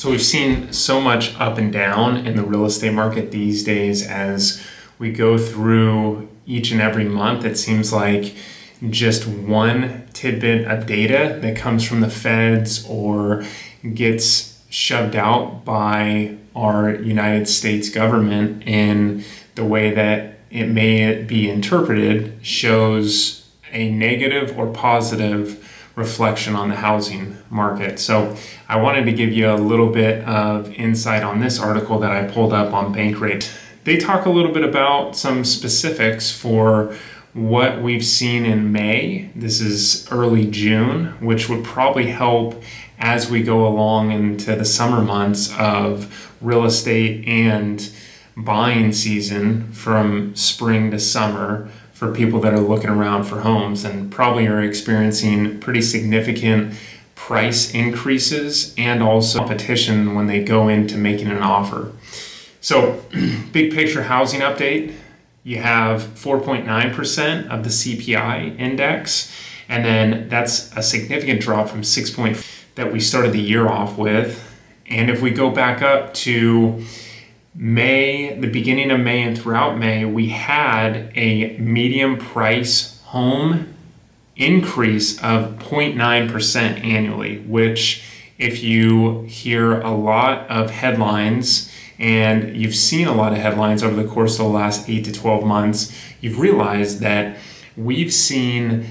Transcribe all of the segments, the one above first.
So we've seen so much up and down in the real estate market these days as we go through each and every month. It seems like just one tidbit of data that comes from the feds or gets shoved out by our United States government in the way that it may be interpreted shows a negative or positive reflection on the housing market. So I wanted to give you a little bit of insight on this article that I pulled up on Bankrate. They talk a little bit about some specifics for what we've seen in May. This is early June, which would probably help as we go along into the summer months of real estate and buying season from spring to summer for people that are looking around for homes and probably are experiencing pretty significant price increases and also competition when they go into making an offer. So big picture housing update, you have 4.9% of the CPI index, and then that's a significant drop from 6.4 that we started the year off with. And if we go back up to May, the beginning of May and throughout May, we had a medium price home increase of 0.9% annually, which if you hear a lot of headlines and you've seen a lot of headlines over the course of the last 8 to 12 months, you've realized that we've seen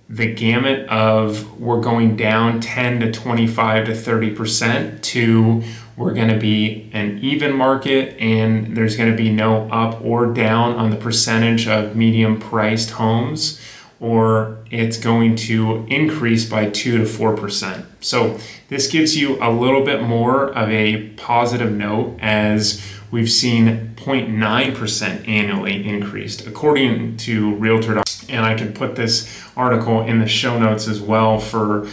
the gamut of we're going down 10 to 25 to 30% to we're going to be an even market and there's going to be no up or down on the percentage of medium priced homes, or it's going to increase by 2 to 4%. So this gives you a little bit more of a positive note as we've seen 0.9% annually increased according to Realtor. And I can put this article in the show notes as well for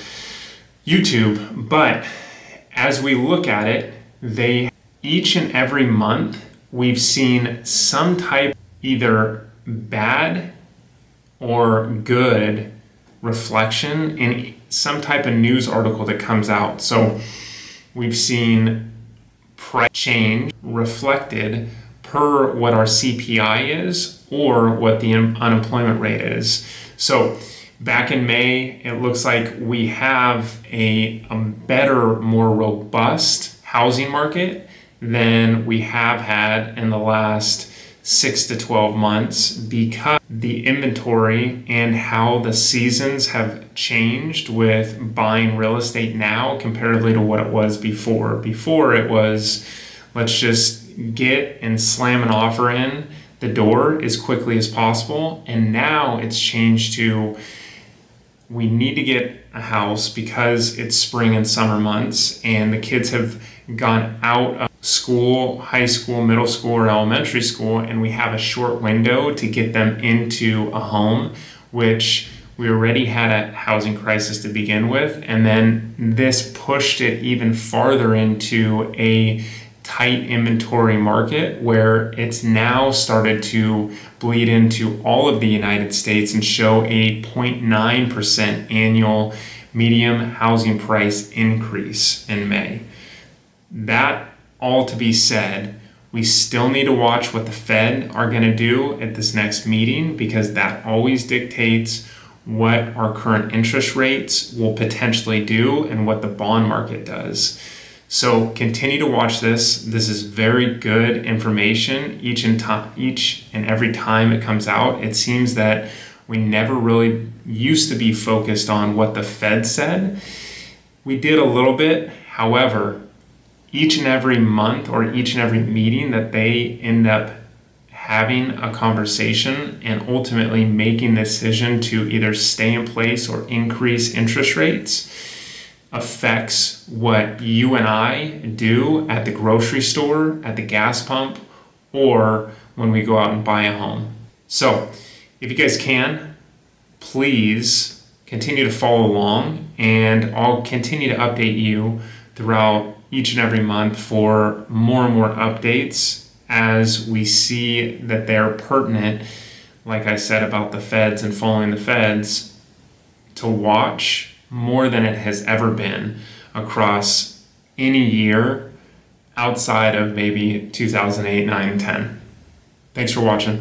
YouTube. But as we look at it, each and every month we've seen some type either bad or good reflection in some type of news article that comes out. So we've seen price change reflected per what our CPI is or what the unemployment rate is. So back in May, it looks like we have a better, more robust housing market than we have had in the last 6 to 12 months because the inventory and how the seasons have changed with buying real estate now comparatively to what it was before. Before it was, let's just get and slam an offer in the door as quickly as possible. And now it's changed to, we need to get a house because it's spring and summer months and the kids have gone out of school, high school, middle school, or elementary school, and we have a short window to get them into a home, which we already had a housing crisis to begin with. And then this pushed it even farther into a tight inventory market where it's now started to bleed into all of the United States and show a 0.9% annual median housing price increase in May. That all to be said, we still need to watch what the Fed are going to do at this next meeting because that always dictates what our current interest rates will potentially do and what the bond market does. So continue to watch this. This is very good information each and every time it comes out. It seems that we never really used to be focused on what the Fed said. We did a little bit. However, each and every month or each and every meeting that they end up having a conversation and ultimately making the decision to either stay in place or increase interest rates affects what you and I do at the grocery store, at the gas pump, or when we go out and buy a home. So if you guys can, please continue to follow along and I'll continue to update you throughout each and every month for more and more updates as we see that they're pertinent, like I said about the feds and following the feds, to watch more than it has ever been across any year outside of maybe 2008, 9, 10. Thanks for watching.